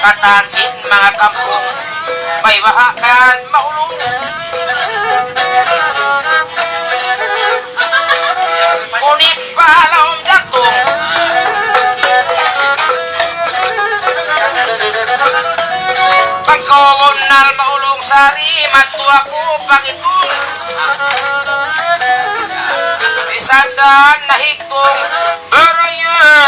katansin mga kampong may wahakan maulong unik palawang jantong pagkawanal maulong sari matua ko pagitong isandan nahigtong berayang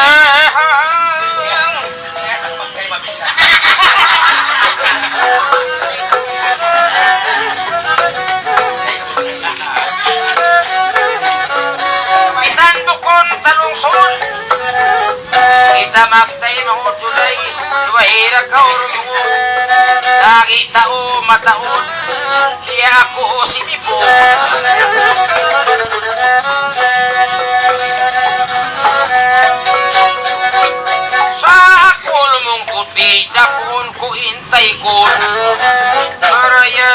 bisan bukon talungson kita magtay mahutulay duwahira kaurungo lagi tao mataon liya ako si Bipo sa kulmong kuti dapon ko intay ko maraya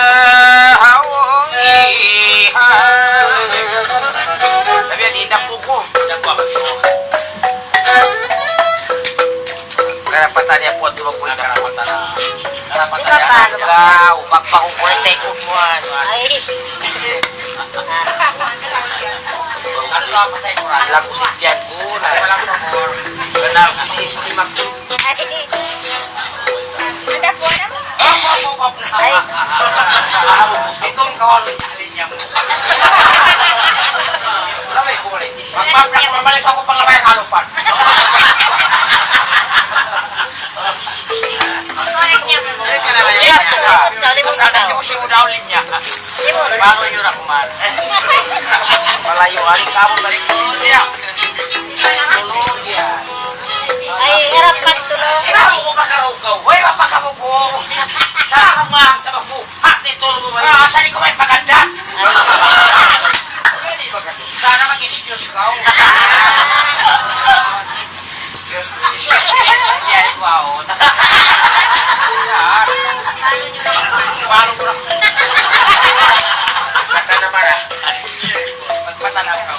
hawang ihan tapi yan indapo ko karapatan niya po at tumagpulit na karapatan na ubag pa kong kulit ay kumuhan lang ko sintiyan ko kenal ko ni islimak itong kawalin niya mo lamay ko ulit mamalik ako pang lamay halupan sana si daw linya bago yun ako man malayo hari kamu balik niya ay harapan tulong ikaw mo makaraw hoy mapakabugo sa mga sa mafu hati tulong mo saan ko may paganda sana mag-excuse ka yan wow paano ko na naka naman magpatanaw ka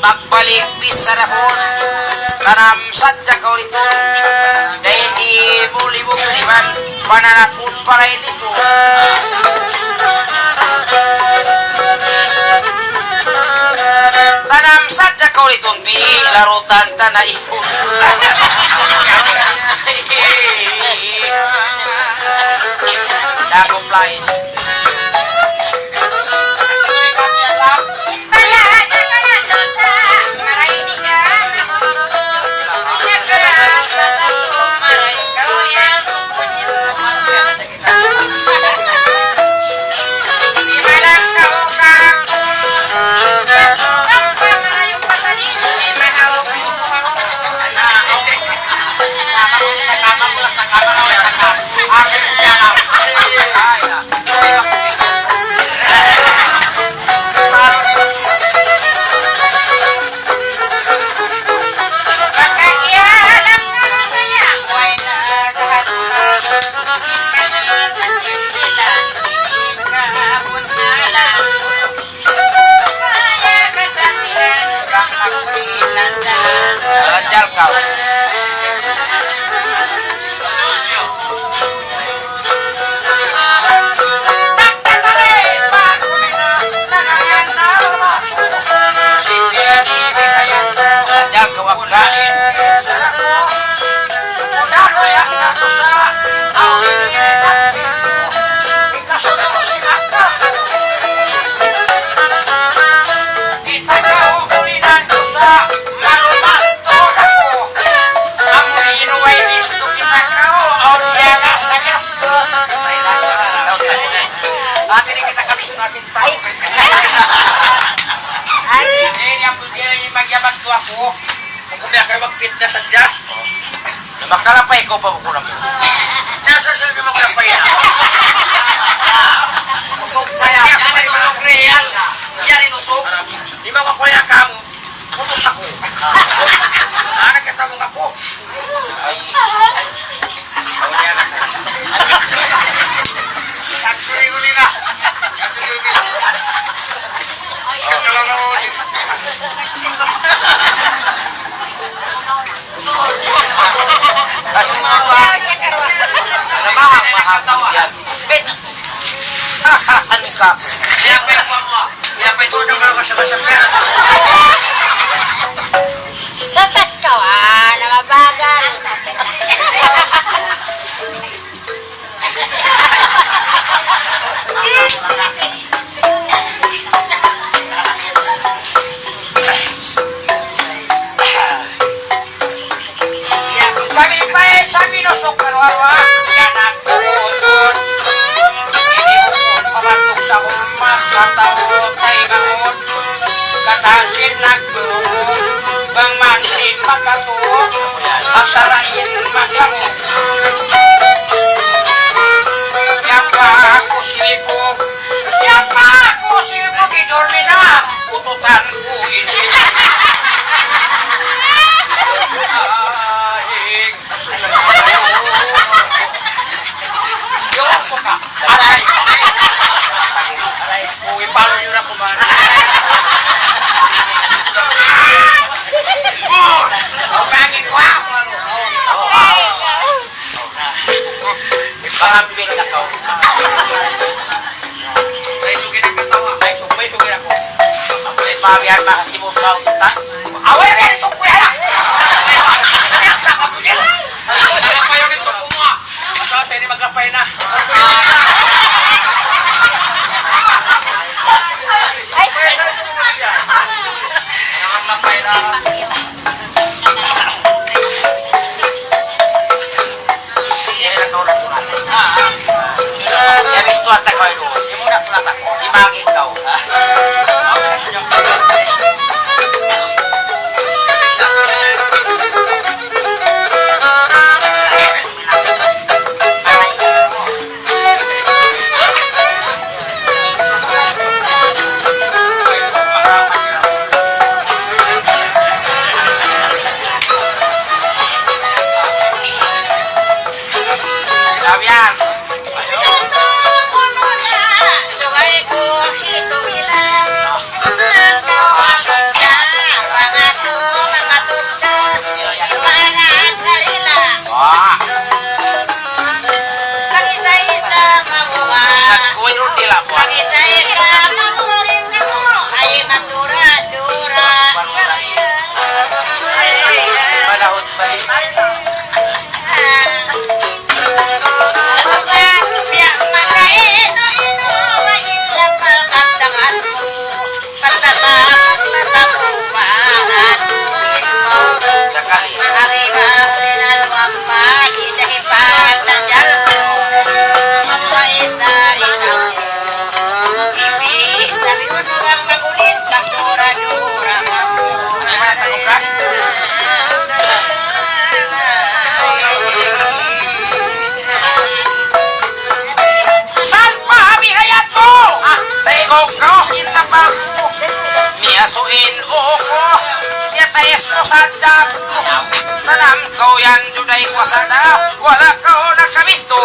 magbalik bisarapon tanam sadya kau itu dahil di bulibong liman pananapun para itu tanam sadya kau itu bi larutan tanah itu dapat plais lancar kau lancar kau akal magyabat ko ako kung kaya kayo mag-fitness ang dyan makalapay ko pa mo ko na mo nasa saan mo makalapay na usok saya yan inusok real yan inusok di ba kakulaya ka mo putos ako anak kita mo nga ka. Pinapay ko mo. Pinapay ko naman ako sa masamyan. Sapat ka, namabagal. Kami pa sa binusok na rawa. Yan ang tuon. Iniukot pamantok sa umat. Katawot ay ngamot. Katasin nagtuon. Bang mansin magkatuon. Asarain maglamot. Yang pa ako silipog. Yang pa ako silipog. Idormi na. Ututan ko isin. Aray! Uwi, paano nyo na kumana? Ang pangin ko ako! Ipangambing na ka. Ay, sugin ang katawa. Ay, sugin ako. Ay, mabihan makasimog ka uta. Away rin, sugin lang! Ay, sa kapulil! Nagapay yung rin sugin mo! Masakot tayo ni magapay na. Tuwata ko ito. Di mo na tulata ko. Di maging ikaw. Labian. Miasuin ko Yatayas mo sa dap Tanam kau yan Juday kwasada Wala kau nakabisto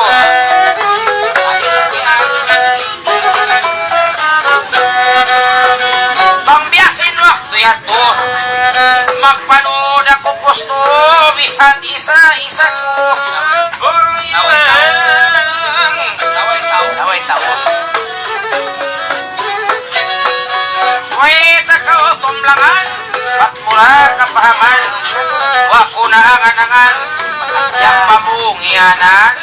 Pambiasin waktu yato Magpanood ako gusto Bisan isa-isa ko Naway tao Wait ako tumlangan Ba't mula kapahaman Wako na angan-angan Yang pamungianan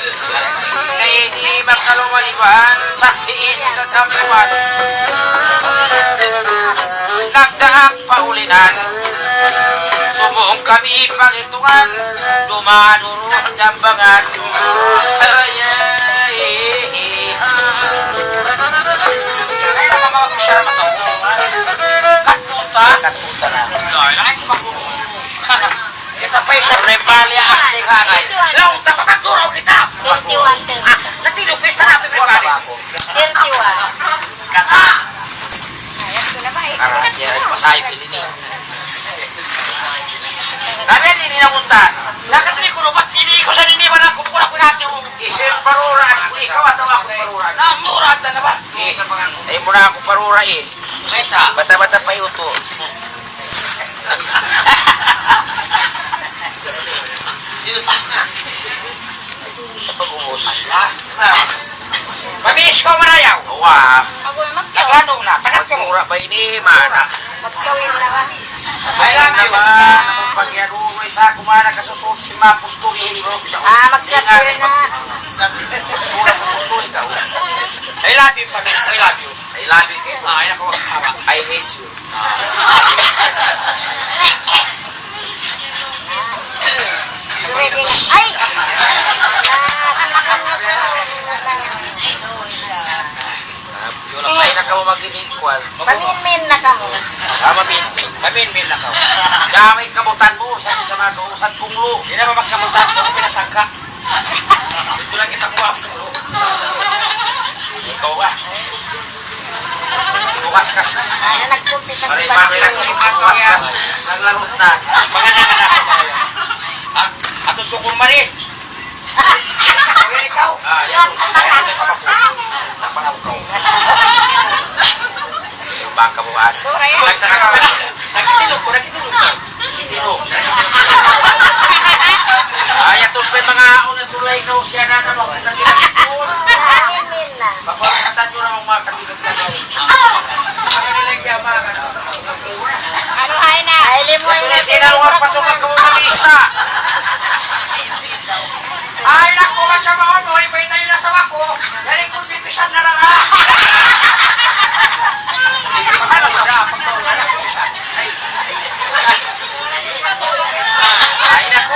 Kaya di magkalumaliban Saksiin kakapuan Nagdaak paulinan Sumong kami pagitungan Dumadurot jambangan Katuta na. Kita pa yung sablay palya asling hangay. Law, sa pagkaturaw kita! 31 pesos. Natilog kayo sa namin may palya. 31. Kata! Ayat ko Masahay pili ni. Kami yan hindi nakuntan. Nakatili ko ba't pili ko sa nini walang kupura ko natin yung isin paruran. Kung ikaw at ako paruran. Namurat na ba? Eh, muna ako parura eh. Bata-bata pa yun to. Pag-umus. Mamiss ko marayaw. Wow. Nagano na, tagat ka mura ba ini, mana? Magkawin na ba? Ay lang naman, ang pagyaruroy sa kumana kasusot si Mapusturi. Magsapir na. Surat Mapusturi ka. I love you, pare. I love you. I love you. Ay, nako, hara. I hate you. Sumedi nga. Ay! Ay, naka mo mag-inikwal. Paminmin na ka mo. Maminmin. Mamin-min na ka. Gamay kabutan mo, sa mga kausan kong lo. Hindi na mamagkamutan ko kung pinasangka. Ito lang kita kuha. Ikaw ba? Bukas ka. Ano nagpunti ka sa Pare, pare, bukas ka. Naglarot na. Mga nanganak ko ba kayo? Ha? Atong tukong mari. Kawin ikaw. Yan. Napanaw ka. Baka mo ba? Nagtaka ka. Nagtitilog ko. Tino. Ay, ito pa mga una tulay na siya na naman. Paminmin na. Papakatan nyo naman mga katilag-tagay. Ang nilagyan mga Ano ay na? Ay limoy Ito na na sinawag pa sa magkamumalista. Ay, naku, masamaon mo. Ibay tayo na sa wako. Dali kong bibisan na rara. Bibisan na rara. Ay, naku,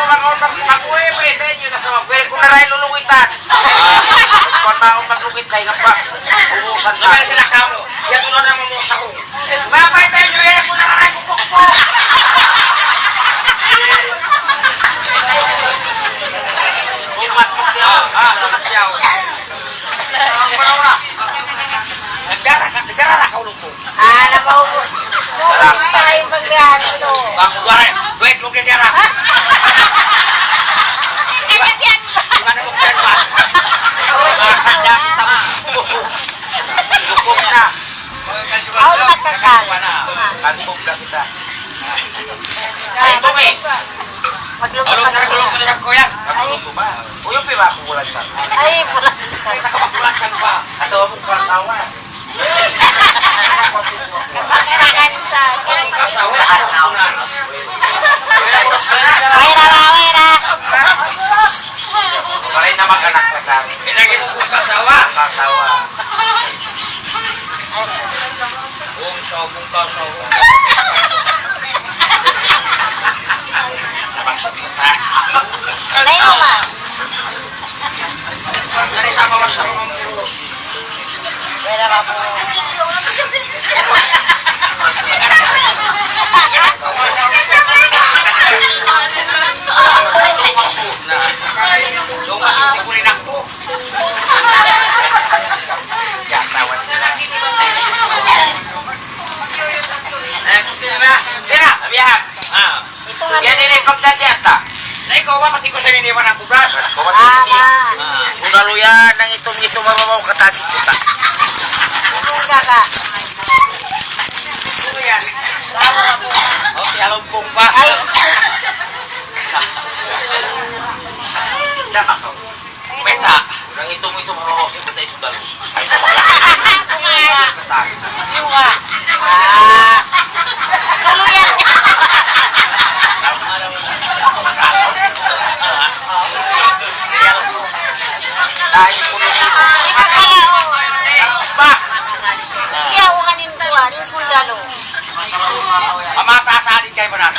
mag-uwi pa ito nyo na sa wako. Pwede kong naray lulungitan. Kung taong maglungit tayo pa. Umusan sa Sabi na sila kamo. Yan ko na mamusa ko. Mabay tayo nyo. Yan kong nararay kong pukpo. Umat mo siya. Sanak yaw. Nagdara na ka ulong ko. Napaubos. Ubus tayo magbihan ito. Bako duwara. Duwet mo ganyan. Alam yan ba? Gimana mo ganyan ba? Masanda kita mo. Lukog na. Ako magkakal. Kansog na kita. Ay, Tumi. Maglubog Ulong ka na yan ko yan. Nagluto ba? Uyo pa ba kung walang sa? Ay, pulang sa. Nakabakulaksan pa. Ato mo kung kasawa. Kapakirakan sa. Ulong ka sa wala ka sunan. Waira. Maray na mag-anak ka kami. Pinagin mo kung kasawa. Kasawa. Kung sabong kasawa. Layo ma. Dari sama mas sama mengurus. Waira pa po. Lupa hindi ko rin ako. Kasawa. Sige na. Sina, abihan. Ito nga. Yan din yung pagdadyata. Na ikaw ba pati ko sa niniwan ang kubrat? Kumatindi. Tama. Kung naluyan ng itong mababaw katasik kita. Tulunga ka. Okay, alam kong pa. Ay. Nakakaw. Meta. Nang itong mababaw sa kita isudalo. Ay, Tulunga. katasik. Tulunga. Tuluyan. Dahil ko na sino. Ba? Kaya ukanin ko yung sundalo. Amata sa atin kayo manan.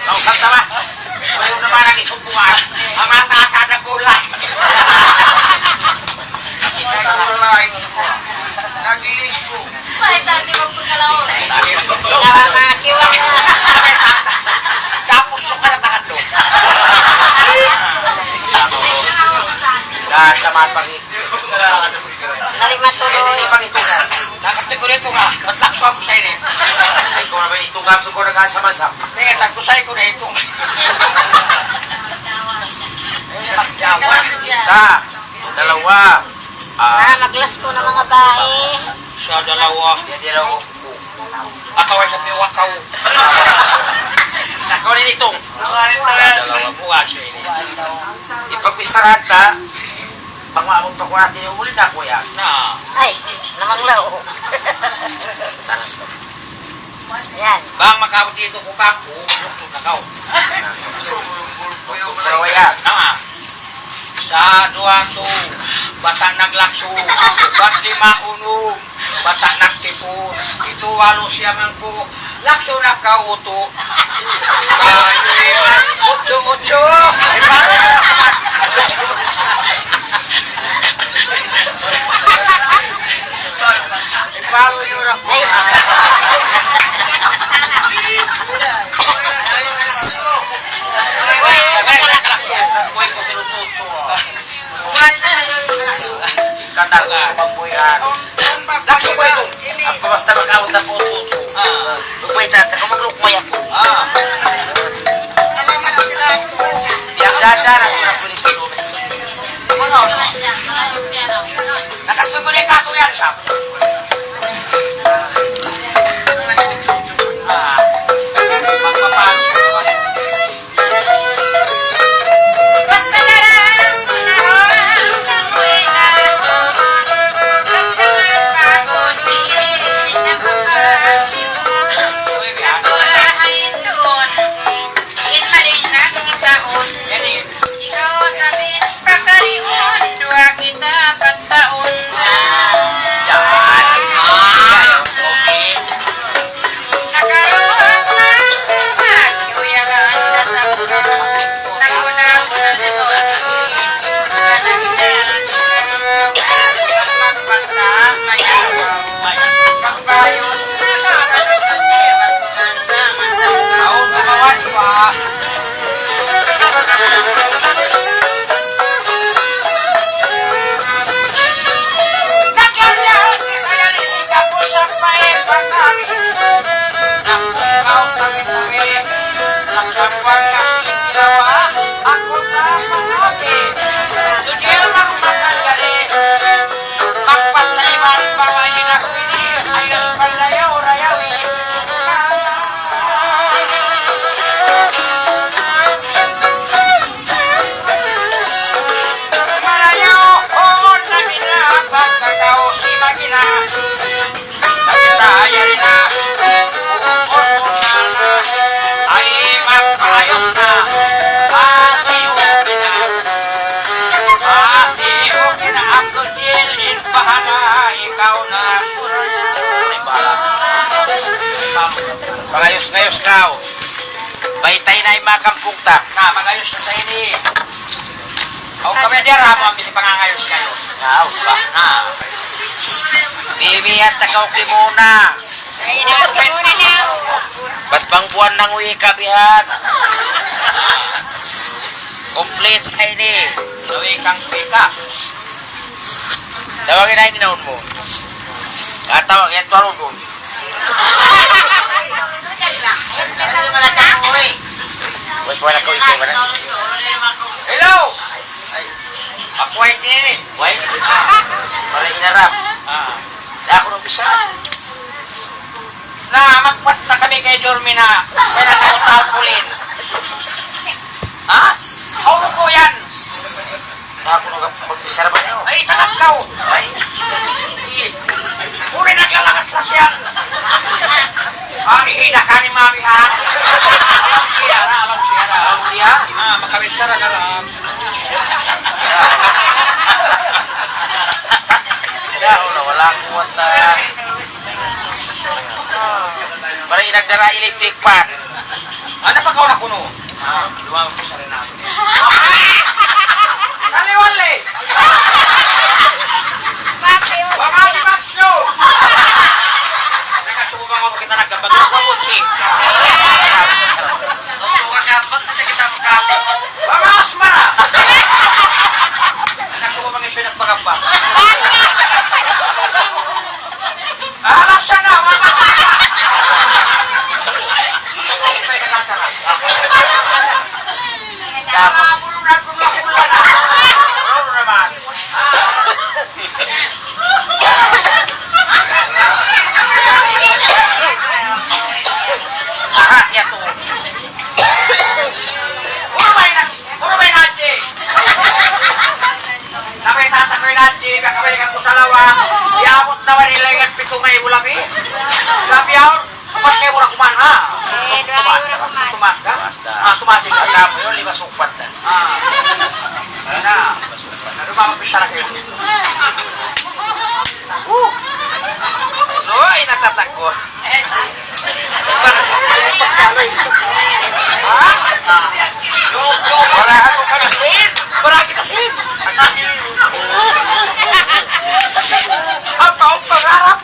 Ang kanta ba? Ayaw naman ang isumpuan. Amata sa atin kulay. Nagilis ko. Kaya mga kiwang na. Tapos yung kalatakan doon. Lahat naman pag Nalimatuloy. hindi pag itugan. Nakapit ko rito nga. Ba't lakso ako sa ini? Ay kung naman itugan sa ko nagkasamasa. Tingnan, tagkusay ko na itong. Isa, dalawa. Maglas ko ng mga bae. Sa dalawa. Yan din ako. Ataway sa piwakaw. Ako rin itong. Dalawang buwan siya ini. Ipagpisarahan ta, pangmaamot pa ko natin yung uli na ko yan. Na. Ay, namanglaw. Yan. Bang makabot dito ko bang luktot na kau. Pero yan. Na. Sa dua to, bata naglakso, bat lima unom, bata nagtipon, ito walo siya mangko, lakso na kauto. Kayo, utso. Ipalo nyo na ko. Kuy ko sinutso. Katal ka, pambuyan. Lakso ko ito. Ako basta mag-awat na po utso. Upay tata, kung maglukmay ako. Yang dada na sila pulis ko. Nakasugo na yung katuyan siya. Magpapalo siya. Basta larang sunahan ng buwilan. Pagpapagod, pilit na papaliw. Kasulahain doon, in maling nakikitaon. Ikaw sabihin, pagkariun, dua kita pagtaon. Nakaroon sa kumag, yuyakan na sa buwan. Nagunaw na sa doon, kanagdan. Magpagpagta, mayaw. Pagpayos na nakakatutan, bagunan sa mansasaw. Ako, tumawan pa. Nakaryahan ni kaya rin ka po sa paibang kami. Napukaw tawi-tawi. Laksapwang kasi ginawa. Ako na pangati. Sudil magmakalgali. Magpataliman pawain ako ini. Ayos palayaw rayawi. Malayaw on na minabag kakaw si Magina. Sakitaya rin na. Umon sana. Ay magpaayos na. Pati okay na. Pati okay na. Ako dilin bahala. Ikaw na. Pangayos-ngayos ka. Baitay na yung makampukta. Na, magayos na tayo ni. Ako kami diyan, ramo ang bisi pangangayos kayo. Ngaw ba? Na. Bibihan takaw ki muna. Ayun na, muna na. Ba't bang buwan nang uwi ka, bihan? Complete sa ini. Gawin kang pika. Tawagin na ini naon mo. Katawag, yan tuwarong mo. Wait, wala ko ikaw ba na? Hello! Ako ay tinini. Wait. Para inarap. Sa ako nung bisa. Na, magpata kami kay Dormina. Kaya nagkakutalpulin. Ha? Kaulo ko yan. Sa ako nung magbisa ba niyo? Ay, tagakaw. Ay. Uri naglalakas lang siyan. Hihina ka ni mamihan. Alam siya na, alam siya na. Alam siya? Makamisara na lang. Ya, wala akong wata. Para inagdara electric pan. Ano pa kaw na kuno? Luwag ko sa rin namin. Kaliwali! Pamali Max nyo! Nakasubang ako kita nagkabag ng pamutsi. Ba't na kita makati? Pamas mara! Nakasubang siya nagpagabag. Alas siya na! May nakatara. Dapat. Ano naman? Ha? mata ko. Wala ako kanasin! Wala kita sin! Apa ang pangarap?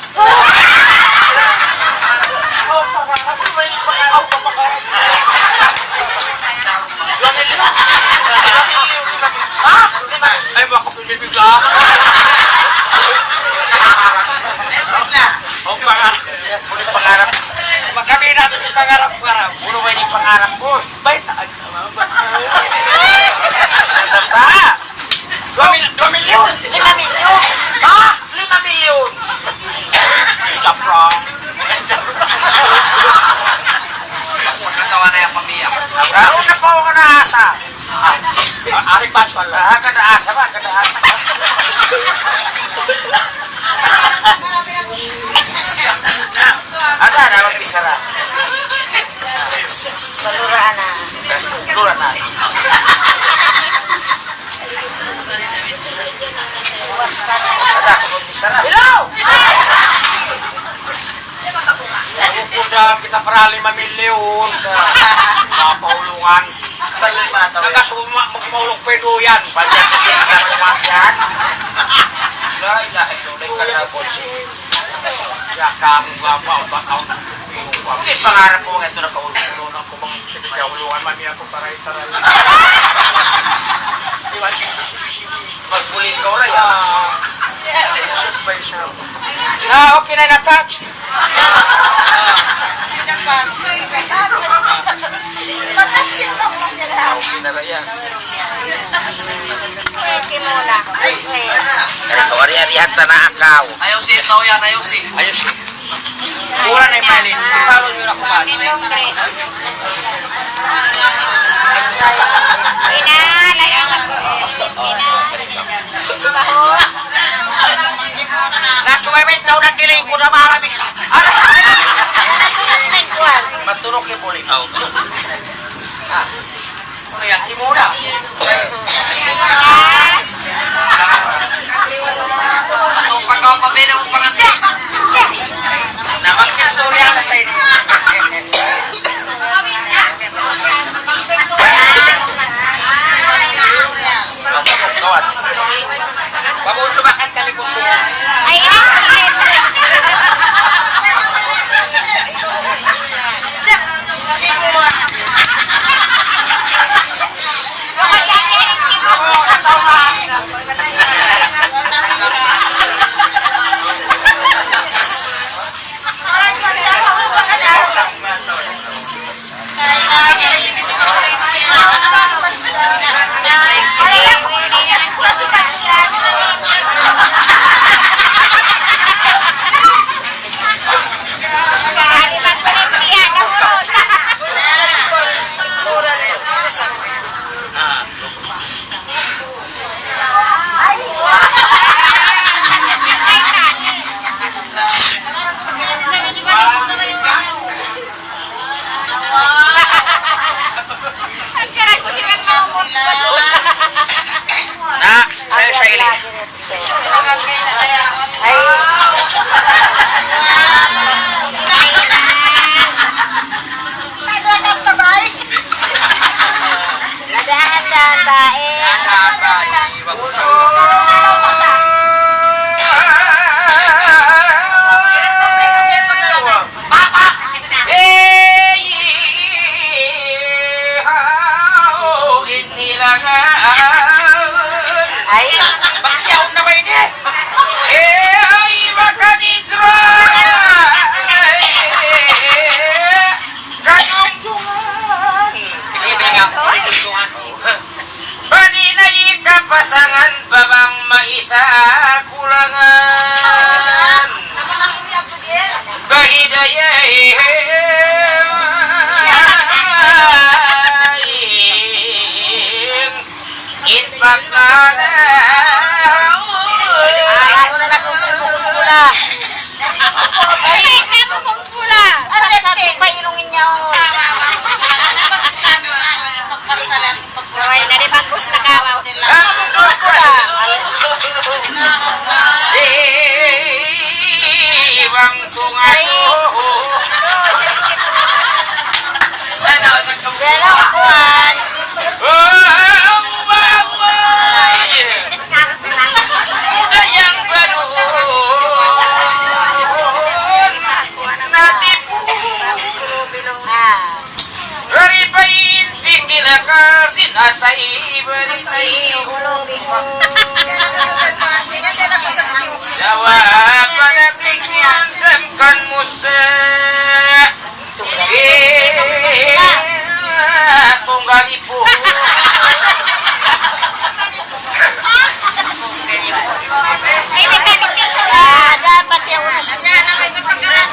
Ay, baka pinibigla. Ang pangarap. Ulit pangarap. Kami natin yung pangarap-pangarap. Puro ba yung pangarap ko? Bait. Tata! 2 milyon! 5 milyon! Ha? 5 milyon! Stop wrong. Magkasawa na yung pamilya. Garo na po ako naasa. Aring Panswal lang. Kadaasa ba? Kadaasa ba? Ada na magbisara. Paluraan na. Lura na. Ada ako magbisara. Hello! Kung kita para 5 milyon. Paulungan. Magmaulong pedo yan. Panjang kasi ang kumakyan. La ilaha illallah ka na ya kang babaw bakaw. Hindi pangarap ko mga ito na kaulungan ko bang pinagkaulungan man niya ko para itaral. Magpuling ka oray. Okay na na-touch. Kawari-arihan na akaw. Ayaw si ito yan, ayaw si. Ayos. Mura na yung malin. Ipalo nyo na kumain. Nasumabit daw ng giling ko na marami ka. Matulog yung bulitaw. Ano yan? Timura. Ang pagkaw pa ba ng pangansin? Namakinturi ang sa inyo. Pabuto bakit kalikot siya? Ay, pasangan babang maisa kulangan bagi daya itbakana bang tungato. Ano, sa kabuo. Hello, Juan. Ang baway dayang baron natipon Raripain pikila ka sinatay baritay Jawa panapikyan damkan musa tunggalipun Dapat yung una sa niya na may sa pagkakas.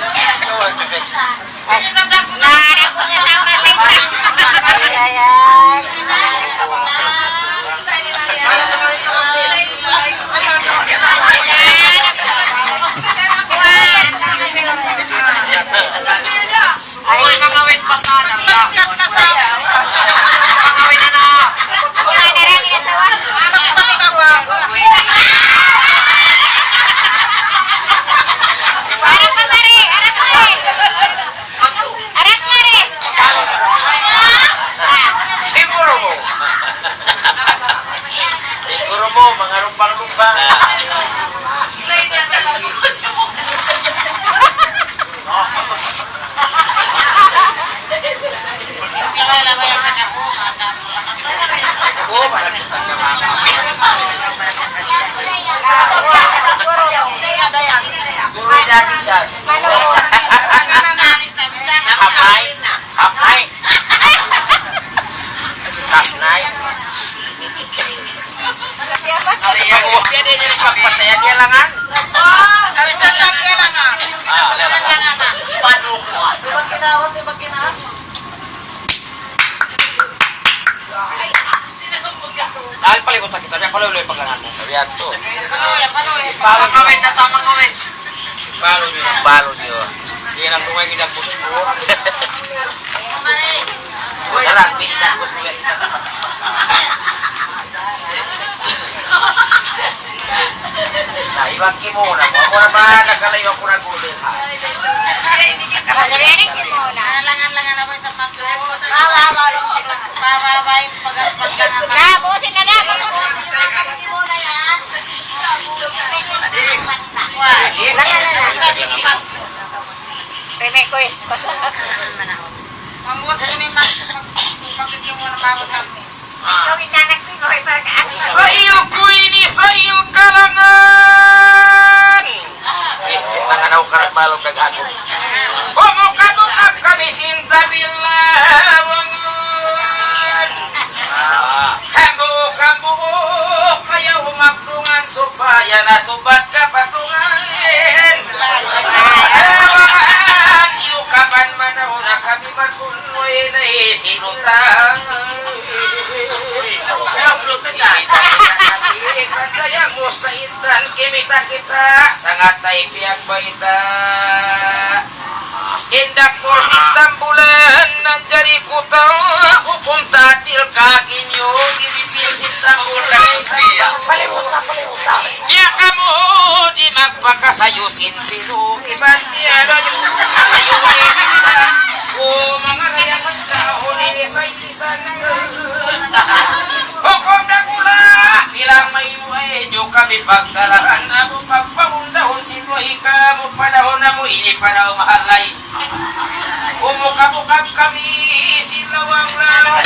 Kanya sa vlog ko sa ko niya sa una sa Uy, mangawit pa sana. Mangawit na na. Siguro mo mga rumpang-rumpang Guru dati sa Hapay Hapay Hapay Aliya Oh, dia dia jadi pagpatayan niya langan. Dahil palikot sa kita, kalau ulit paglangan mo. Lihat tuh. Mangawit na sa mangawit. Balo niyo. Balo dia. Hindi na kumay kinapos mo. Jalan, pindah bos biasa. Nah, ibang kimono mo. Ako naman, nagkalayo ako na gulo. Sasabihin ko muna. Langan-langan ako sa pag. Bababay paglangan. Na, busin na na. Muna yan. Langan na na. Pwede ko is. Mambuos ko ni pagkikimuna bawat kagmis. Gawin na nagsigoy pagkaan. Sa iyo ko ini, sa iyo kalangan. Tangan ako karang balong nag-ano. Bumukabukab kami sintabilawangan. Kambu kaya umaktungan supaya natubat ka patungan. Ewangan, iyo kapan manahon na kami magkunoy na isinutang. Kaya mo sa itan kimita kita sangat tay pihak baita indak porsitam bulan nanjari kutang hukum tatil kakinyo gibipil sintang bulan palimuta biar kamu di magpakasayusin sino iban biara yung ayunin kita o mga rayaman taon ini sa itisan hukum dakula bilang may muedyo kami pagsalahan na mo pagpamundahon sino ikamu panahon na mo ini panahon mahalay umukabukab kami silawang lalas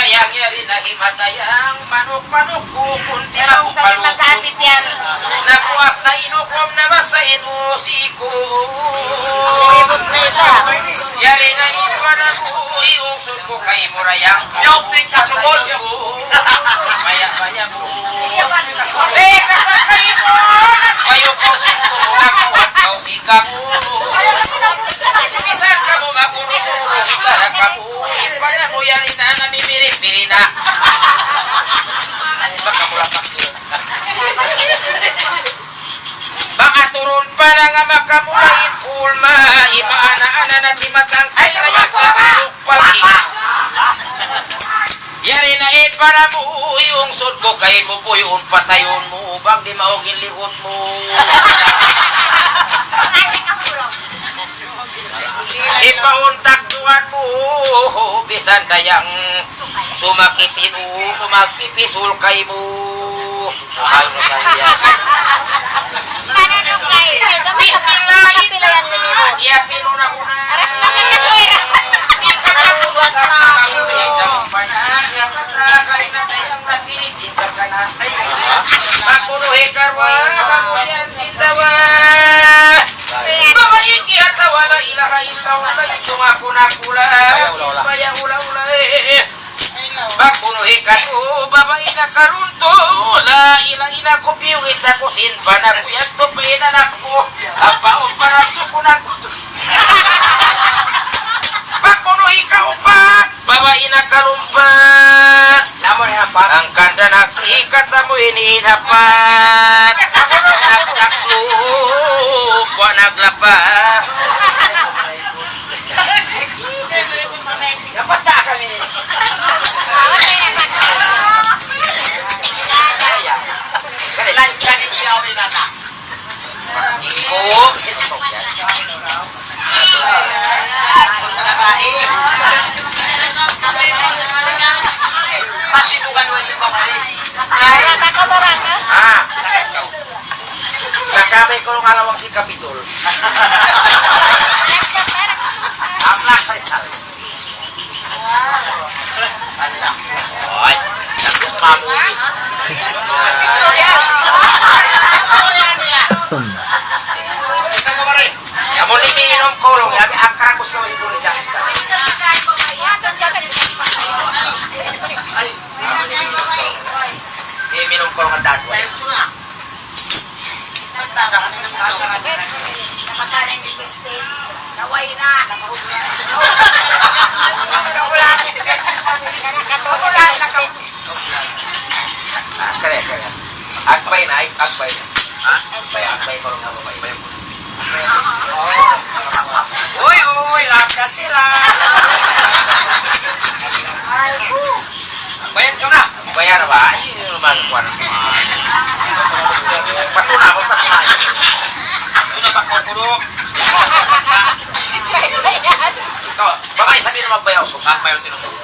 yang yari lagi matayang manuk-manuk kunti aku Magamit yan. nakuas na inukom na basa inusiku Ibot na isa. yari na ipanaku iungsod ko kay murayang Yok, di kasubol. maya-maya mo teka sa kayo mo nagpayo kau sito ako at kau sikang bisan ka mo mapuro-puro para kamu. Ipana mo yan na namimirit-piri na. Baka mula pakil. Baka turun pa na nga makamulain pulma. Ipaana-ana na timatang ay kaya kakulog pagi. Yari na para mo yung sud ko kay mo po yung patayon mo. Bang di maugin lihot mo. Ipauntak tuan mo, bisan dayang sumakitin mo, magpipisul kay mo. Mahal mo kaya. Bismillah, iya pinuna ko na. Mapunuhi karwa, kamuyan sindawa. Babayin kiyata wala ilaha illa wala yung ako na kula. Simpaya ula-ula Mapunuhi kato, babayin na karunto. La ila ko biyungit ako sinpa na kuyan to pinanak ko. Apaon para sukunan ko. Mapunuhi ka upat, babayin na karumpat. Namun hinapat. Ang kanda naksikat na mo iniinapat. Nagtaklo, buwan naglapas. Dapat tak kami ni. Lancar dia awin nata. Iko, sinusok yan. Baik. Pasti bukan wajib pabalik. Ah, nakamay ko nung alawang si Kapitol. Aplak sa isa. Ay, nagdos mamuli. Yamun iniinom ko lang, yabi akrakos na ito ni Jack. Minum ko lang ang dadwa. Kaya. Agbay na. Ha? Agbay ko lang ang babae. Uy, lapkas sila. Bayad ka na. Bayar ba? Ay, naman kuwan. Patuna ako, patuna. Ito na pagkukulong. Ikaw, babae sabihin na magbayaw. Sukak pa yung tinusok.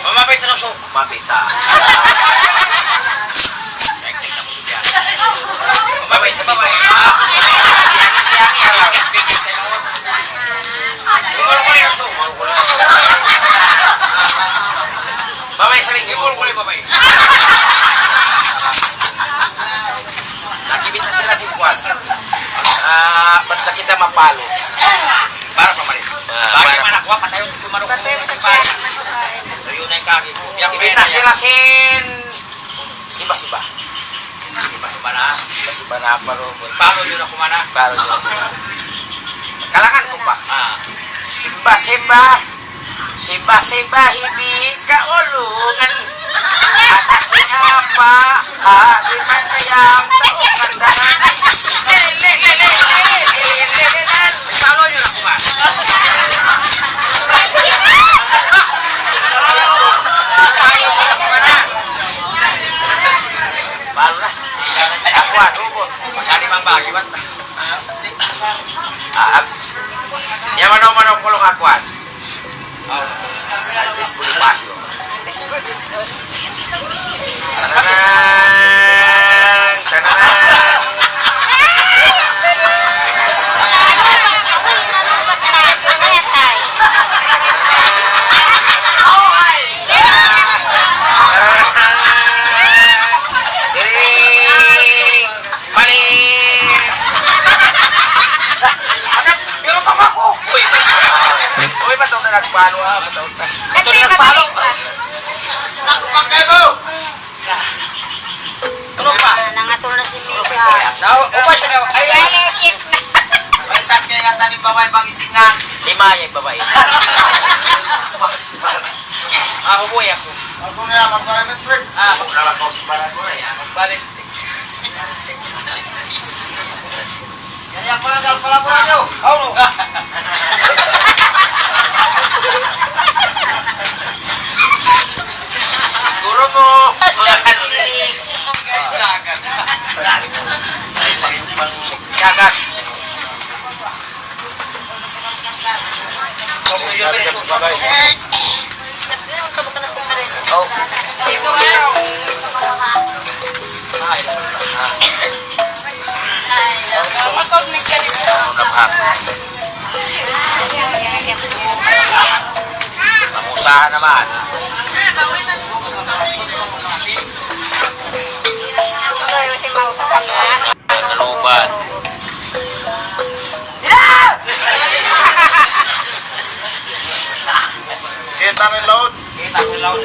Mamabay tinusok. Mabita. Babae sabihin mo. Babae sabihin mo. Nakibit na sila si Juan. Ba't na kita mapalo? Para pamarin. Bagi anak ko, patayon ko manok. Tayo na yung kaki ko. Ibita sila sin... Siba. Mana? Siba na paro. Paano yun ako mana? Paro yun. Kalangan ko pa. Simba, hibi kaulungan. Anak ni apa? Di man kayang taong kandahan. Paano yun ako mana? Baru lah. Aku adubot. Magkani mang bagi man? Ya mana kolong akuan. Service Bonifacio. Tananang. Uy, ba't na nagpalo ha? Ba't na nagpalo? Nakapagkay mo! Ano pa? Nangatol na si Mika. Upa siya na. Ay, ay. Allergic na. May saan kaya nga tanim babay bang isingan? 5 yung babae. Ubuhay ako. Ako na yan, magpalimit, Fred. Maglala ko si Baran mo na yan. Balik. Kaya pala dal pala po nyo. Oh, no. Guro mo. Mga santilig. Isagan. Yagat. Oh. Makog na siya rin. Mamusahan naman. Tuloy mo si Mausahan na. Naluban. Kita ng load. Kita ko lang.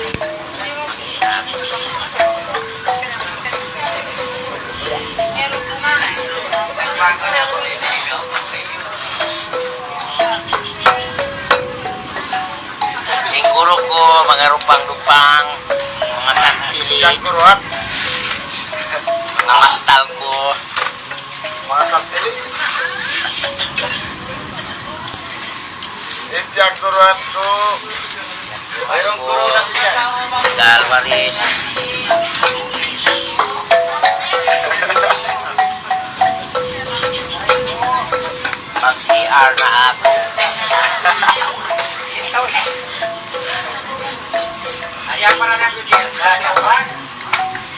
Yung guro ko, mga rupang-rupang, mga santilig, Yan, guruhan. mga mastal ko. Mga santili. Ipyang guruhan ko. Mayroong guro na siya. Galvaris. Pag CR na ako. Ayaw para na ko dyan. Ayaw pa.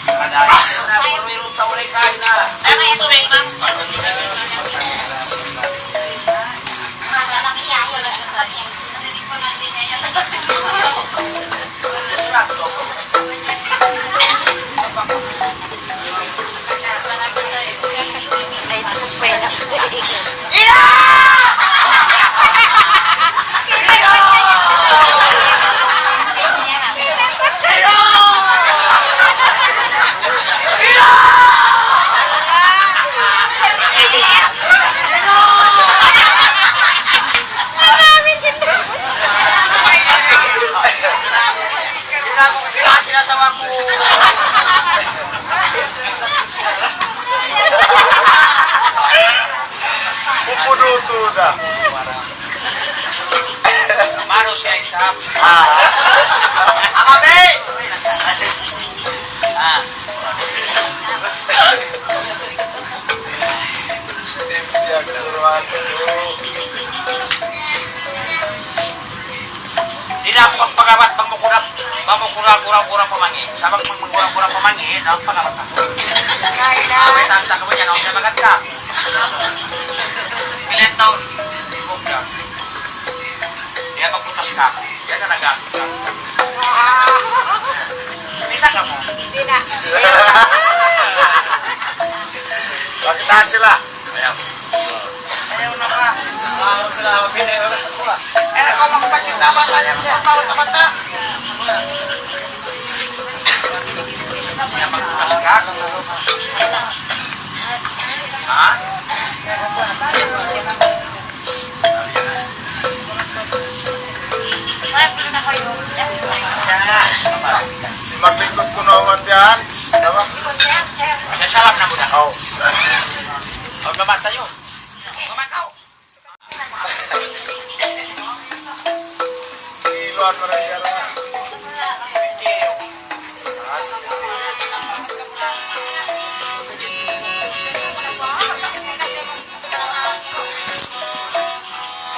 Kadaya na, mayroon taon ay kain na. Ano yung tuwing, ma'am? Ay, tapos pwede. Sinatawa ko. Pupunuto na. Mano siya isap. Amabe! Ipyang guruhan ko. Di na ako magpagamat kurang pamangi. Sabang kurang pamangi, no, pagamat ako. Sabay tanta ka mo yan, ako siya maganda. Ilan taon? Ibog ka. Di na magputas ka. Yan na nagamit ka. Pita ka mo. Hindi na. Bakit sila? Ayaw. Ayaw na ka. Ayaw sila, mapinay mo ko. Eh, kung magpakita ba tayo ng tawag na mata? Di na magputas ka. Ha? Maglingkod ko naman yan. Diba? Yan salam na muna. Oo. Huwag naman tayo. Mamataw. Iluan mo rin yan. Sige.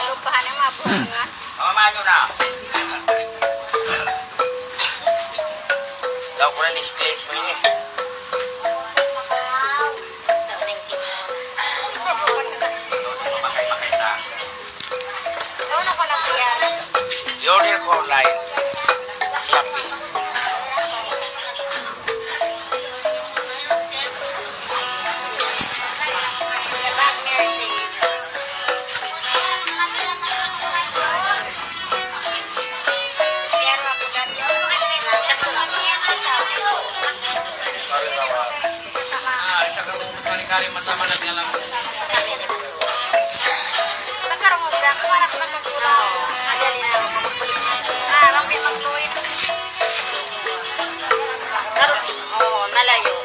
Kalupahan ng mga bunga. Mamamaan nyo na. Daw ko na ni-split mo yun eh. Mamakay-makay na. Ano ko lang kaya? I-order ko online. Shopee. Bag nursing. Pero ako dati. Hari mata mana dia lang. Nagkaroon mo bilang kung anak nagkakulang. Ada din ako magpalit. Rampi magluin. Oh, nalayo.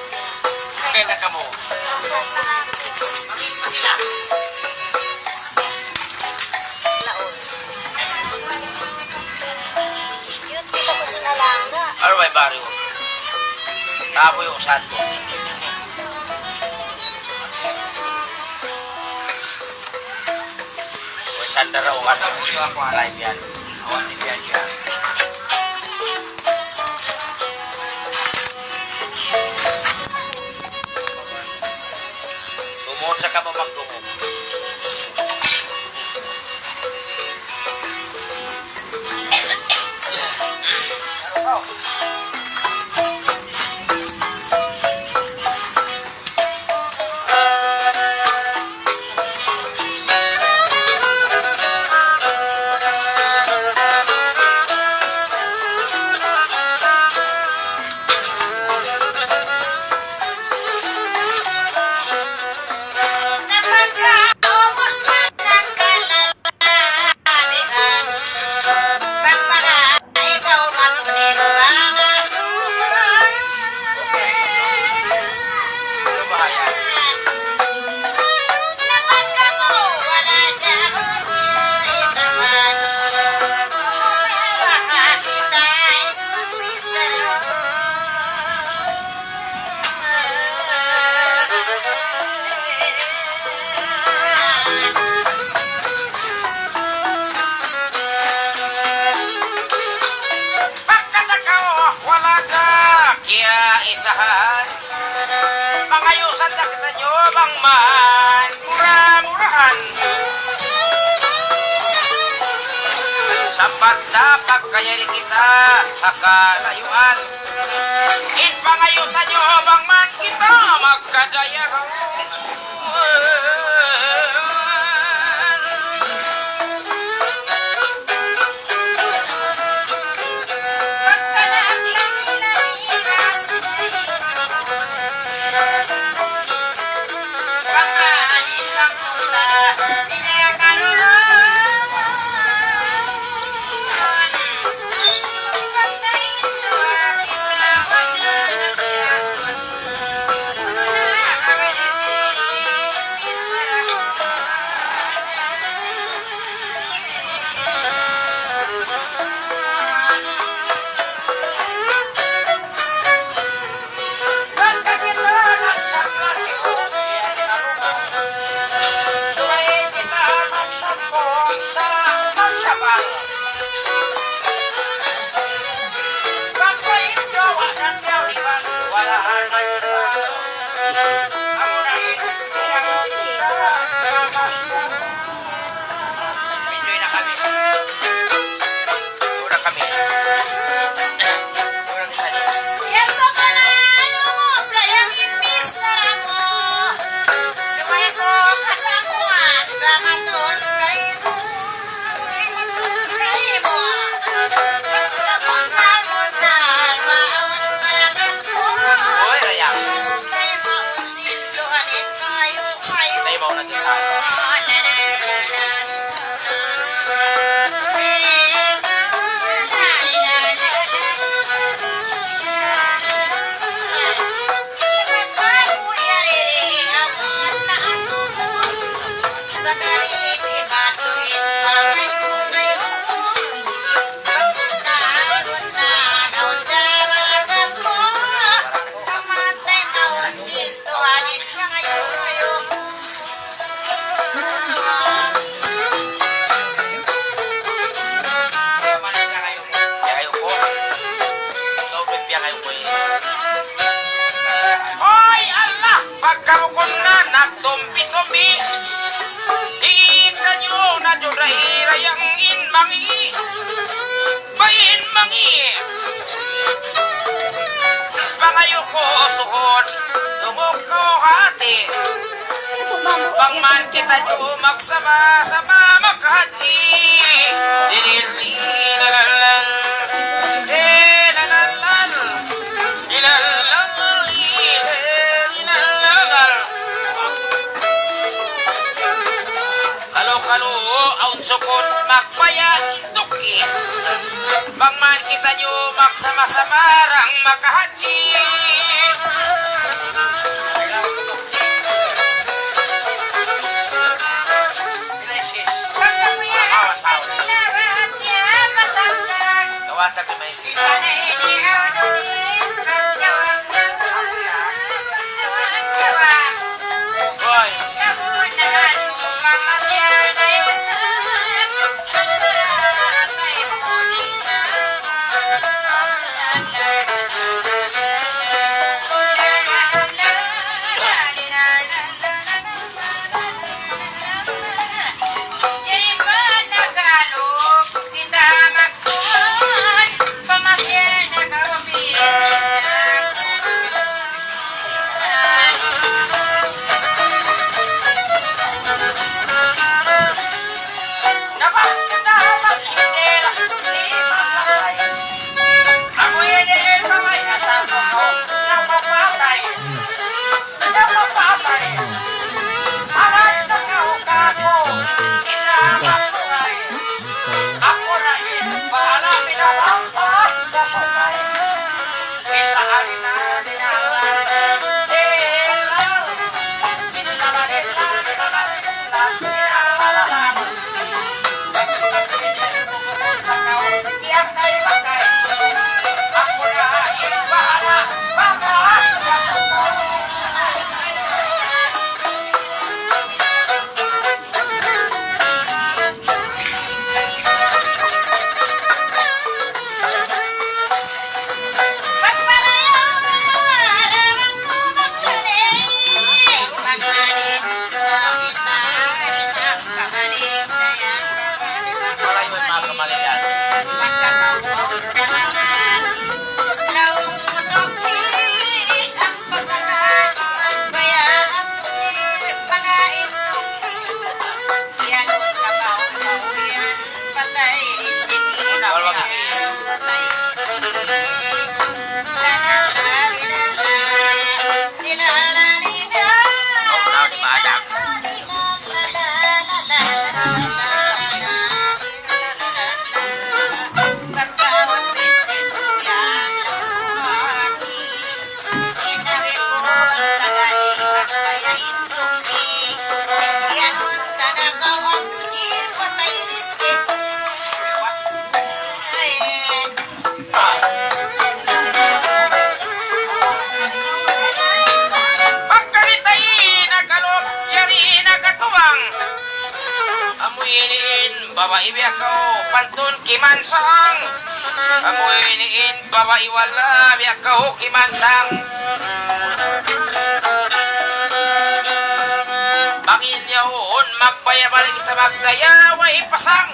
Kaya ka mo. Maging pa sila. Laon. Yun, dito ko sinalanga. Ano ba yung baryo? Tabo yung santo. Uy, sanda raw ka na. Live yan. Awan ni dia dia. Sumon sa ka mo magdungog. Napagkaumos na ng kalalabigan. Pagpaka ikaw matunin mga susunod. Ano ba kaya? Napagkamo wala dyan isaman. Baka kita'y Pagkatakaw, wala ka, kaya isahan. Mangayusan sa kita nyo, bang man, mura-murahan. Sambat na pagkayari kita, akalayuan. Pangayutan nyo, bang man kita, magkadaya. Enjoy na kami. Mura kami. Mura kami. Yato ka na playang ipisara mo. Sumay ko kasakuan, gamaton kayo. Kayo. Sa pagkamunan, maon malakas mo. Uy, raya. Kay maon sinduhanin kayo. Tayo ba na dyan sa akin? Mana dia kayo mo. Kaya ko. Doble piya kayo ko eh. Hoy, Allah! Pagkamukon na, nagtumbi-tumbi. Ika nyo na dyan rahirayang inmangi. Bayin mangi. Pangayo ko suhod. Tungog ko hati. Pangman kita nyo magsama-sama maghati. Dilil-dilalalal. Dilalalal. Dilalalal. Dilalalal. Kalu-kalu aun sukun magbayad tuki. Bangman kita nyo magsama-sama rang makahaji. Kawatan naman si Boy. Bawa ibi ako pantun kimansang. Amoy iniin bawa iwala bi ako kimansang. Bangin yahon magbaya balik kita magdaya way pasang.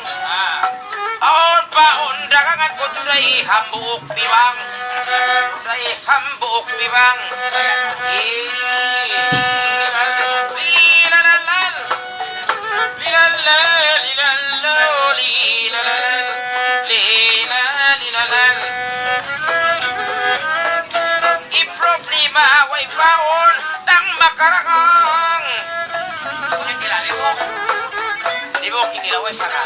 Aon paon dagangan ko tuday hambuok biwang. Tuday hambuok biwang. Iproblema way paon tang makarakang. Libok ini laway sana.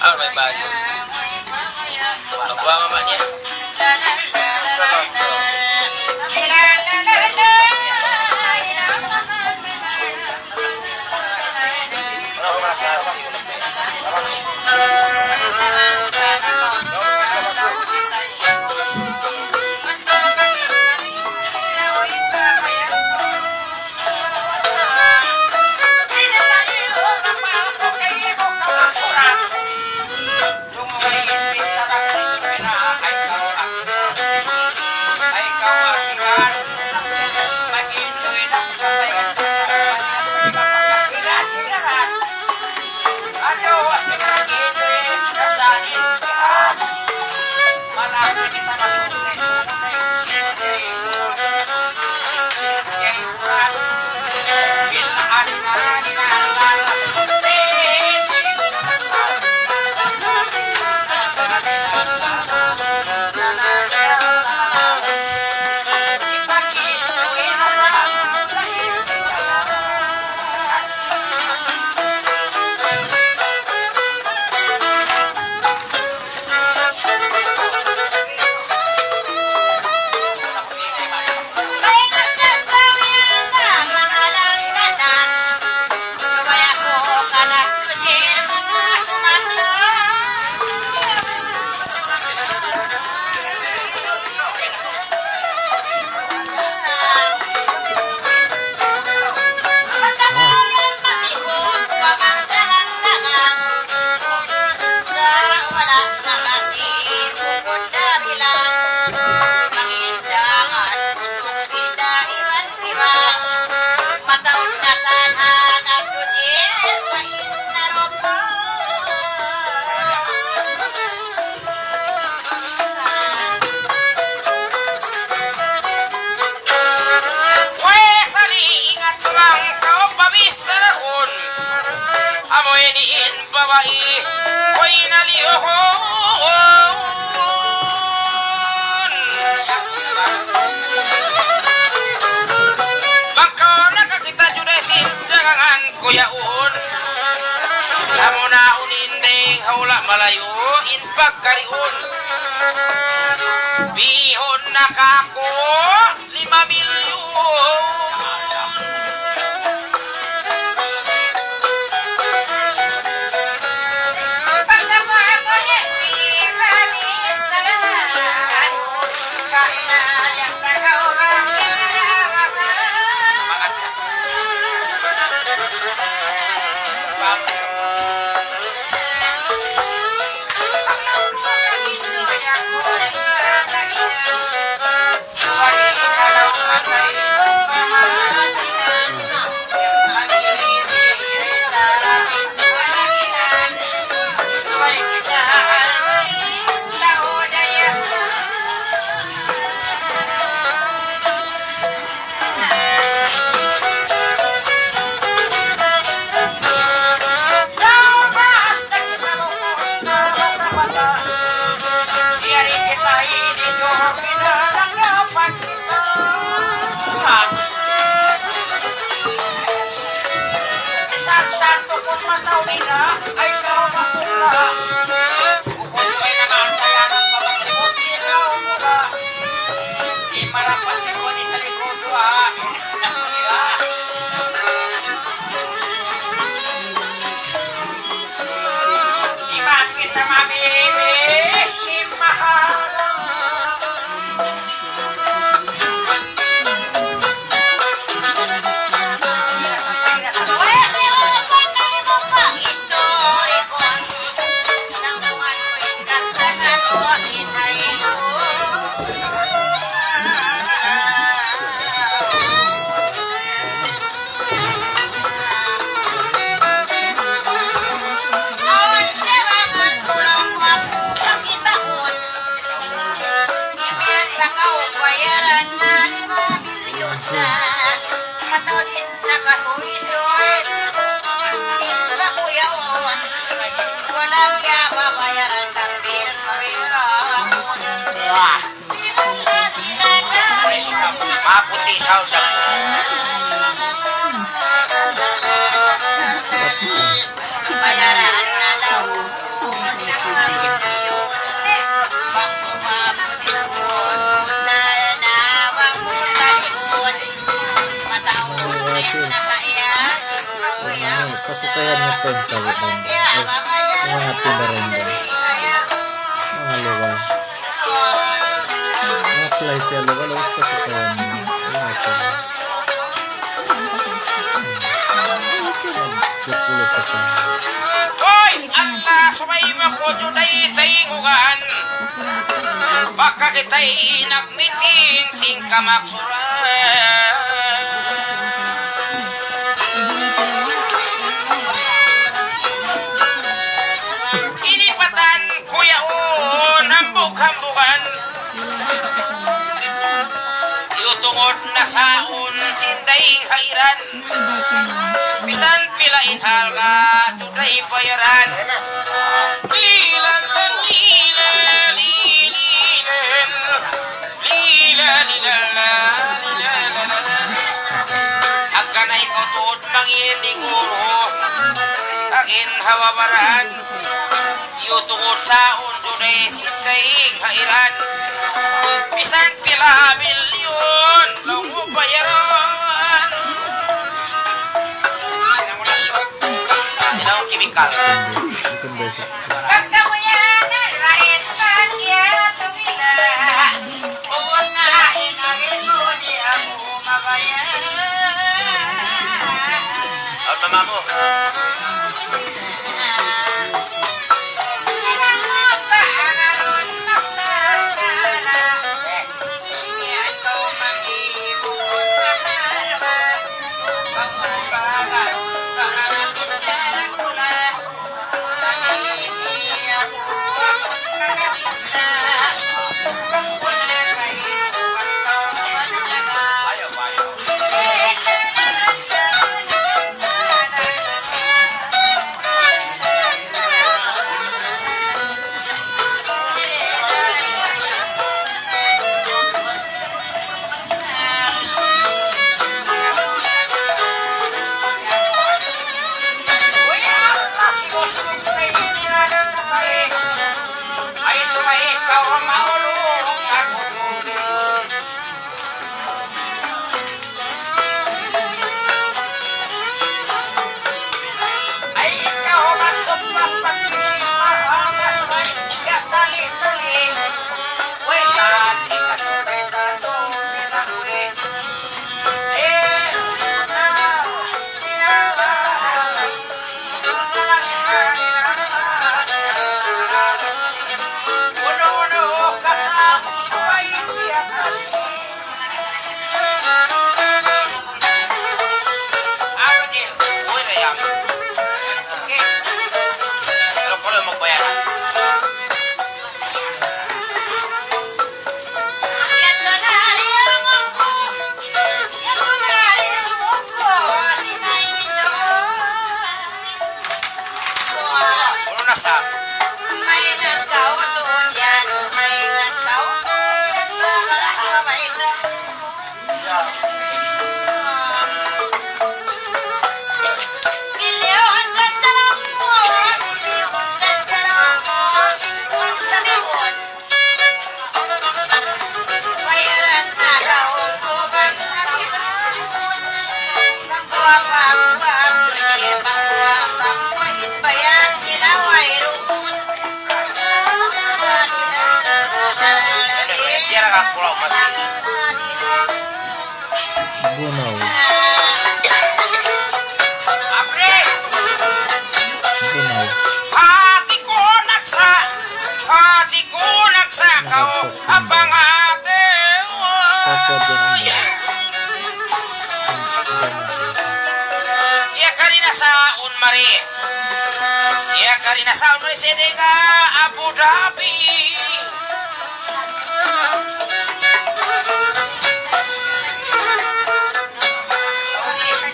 Ano may bago? Ano ba naman yan? Yung mga babae ko'y nalihon. Bangka nakakita judesin jangan kuyaun. Kamu na uninding haula malayo inpag kariun. Bihon nakako 5 milyon. Maputi saudak. Kasukaian niya po yung tawag ng mga pinaranda. Mga luwa. Mga fly siya luwa. Lawas kasukaian niya. Kukulit pa pa. Hoy! Allah sumay mo juday taingugan. Baka kita'y nagmiting sing kamaksuran. Inipatan kuyaon hambog-hambugan. Iutungod na saon sindaing hairan. Bisan pilain halga juday bayaran. Lilan lilan lilan lilan lilan. Agkanay ko tuod manginiguro agin hawabaran. Iutungod saon juday sindaing hairan. Bisan pila milyon lang mo bayaran. Ilaw kimikal. Mama mo. ang pulau masih. Bunaw. Apre, Bunaw. hati ko naksa kau abang ate. Kapag yan ang Iya karina sa unmari. Iya karina sa unmari sedega Abu Dhabi.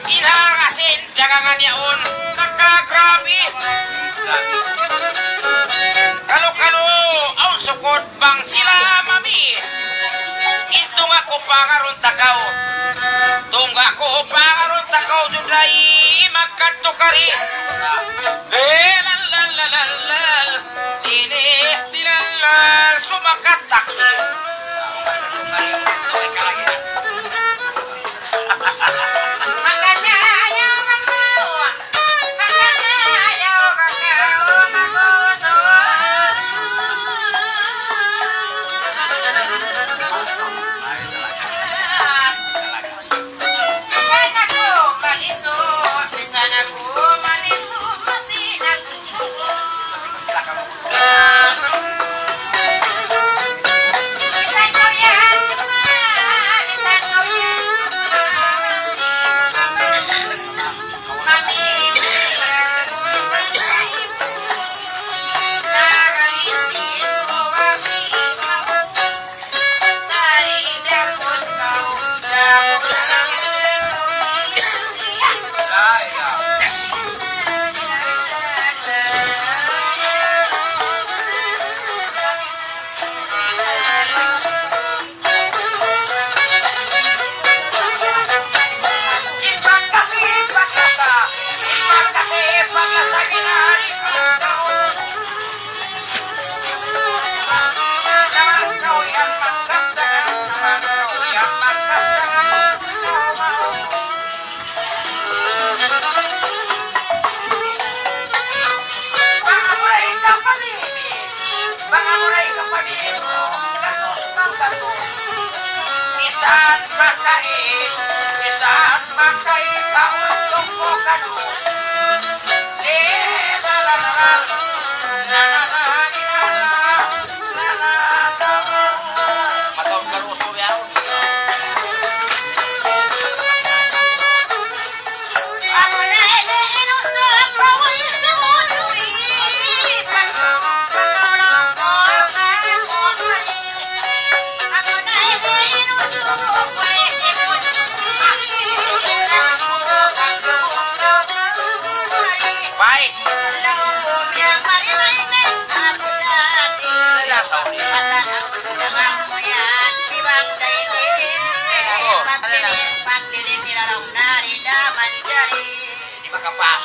Inang asin jagangan yaon nakagrabe. Kalau aun sukot bang sila mami. Itong ako pangaron takaw. Tungga ko pangaron takaw juday magkatukari. Lalalalal dilal sumakat taksi. Baik. Di makapas.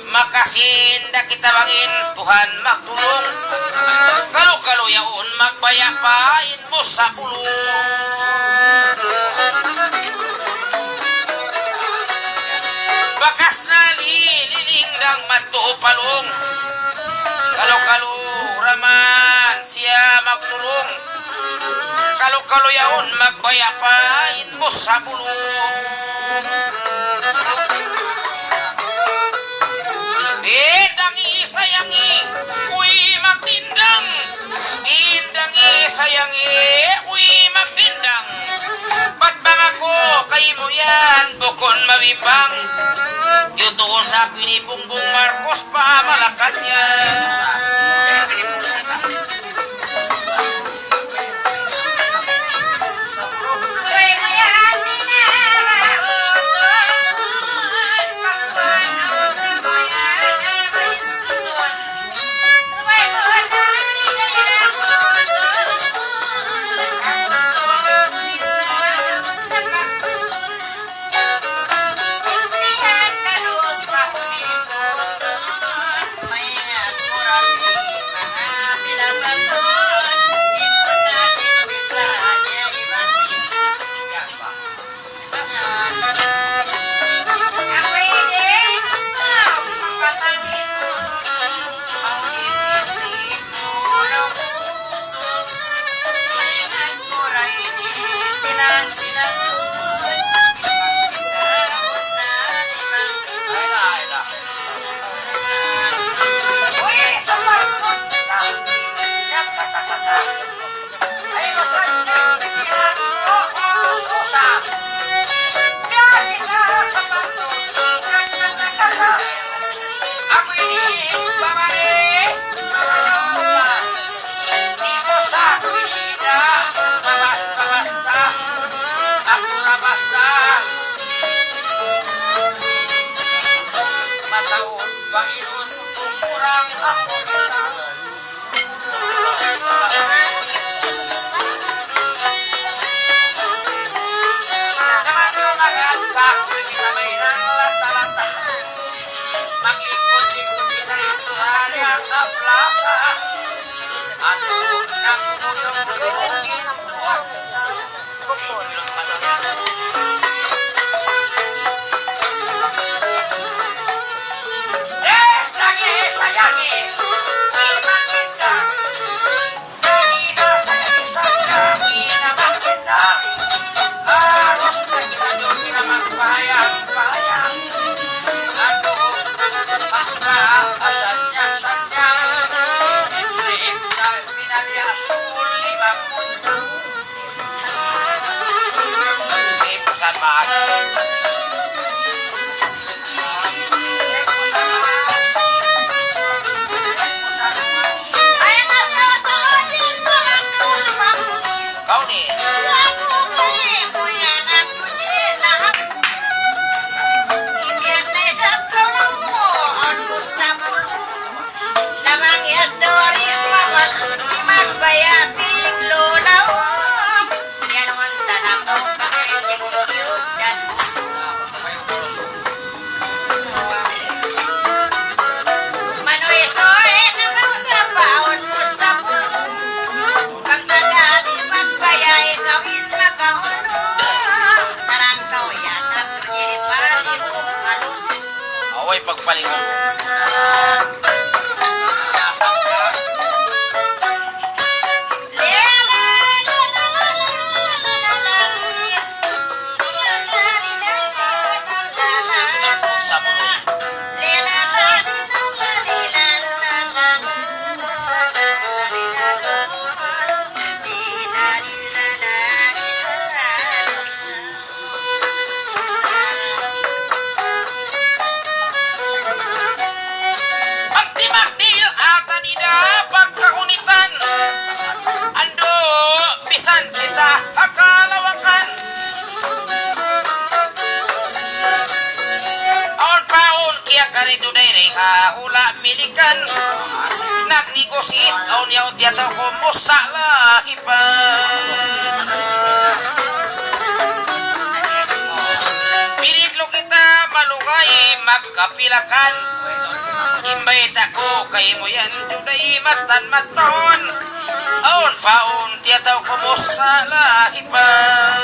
Makasinda kita bangin Tuhan magtulong. Kalau yaon magbaya pa inbo sa pulong. Bakas na lililing ng mato palong. Kalau raman siya magtulong. Kalau yaon magbayapain mo sa bulong. Indangi sayangi, uy magtindang. Indangi sayangi, uy magtindang. Patbang ako kay mo yan, bukon mabibang. Yutuon sa akin ni Bongbong Marcos pa Malacanang. Suway mo yan, Nina. Usun, pagpanaw mo yan, ay susun. Suway mo yan, Nina. Intihan kalos mahulikusun. May asurami, mga bilasasun. Ito natin bisa, niya ibasin. Ako'y di gusto magpasamin mo. Maunitin mo ng puso. Sayangan ko rin tilang tinasun. Isabot na limang susun. Uy, kamarkot ka. Nagtatatata. Ay, magandang bigyan mo ako susa. Biyahe ka sa pagtulog. Nagtatatata. Ako'y di bumalik. Mamalala. Di mo sa kuwida. Mabasta-basta. Ako na basta. Mataon, Panginoon, tumurang ako nila. Naman yung mag-asa, kung kita may nanglata-lata. Mag-ikot-ikot kita ito hari ang kaplaka. Ano nang tulong-tulongin ang buwan. Lagi sayangi, iman kita. Kanina sayangi sayangi naman kita. Harus na kita doon pinamagpahayang-pahayang. Ano ang kaasan-sanya. Liit na pinaliasul limang mundo. Hindi po saan maasin. Ay, magtatawasin ko ang puso mo. Kau ni, Ako kayo mo yan ang kusinahap. Iyan na isang tulong mo ang gusa mo. Namang yatorin mawag di magbayating lunaw. Yan ang tanang ko pakitig yun dan Manoy soy nakasabaon mo sa pulong. Kang nagadi magbayay gawin makahulong. Sarang kau yan ang tuniripali kong kalusin. away pagpalingon. Sa bulong. Magdi-magdil ata nida pagkahunitan. Ando, bisan kita akalawakan. Aon-paon kaya karito dahil hula milikan. Nagnegosit aon yaw tiyataw ko mo sa lahipan. Piniglo kita malungay magkapilakan. Imbait ako kay mo yan juday matan-maton. Aon-paon tiyataw ko mo sa lahipan.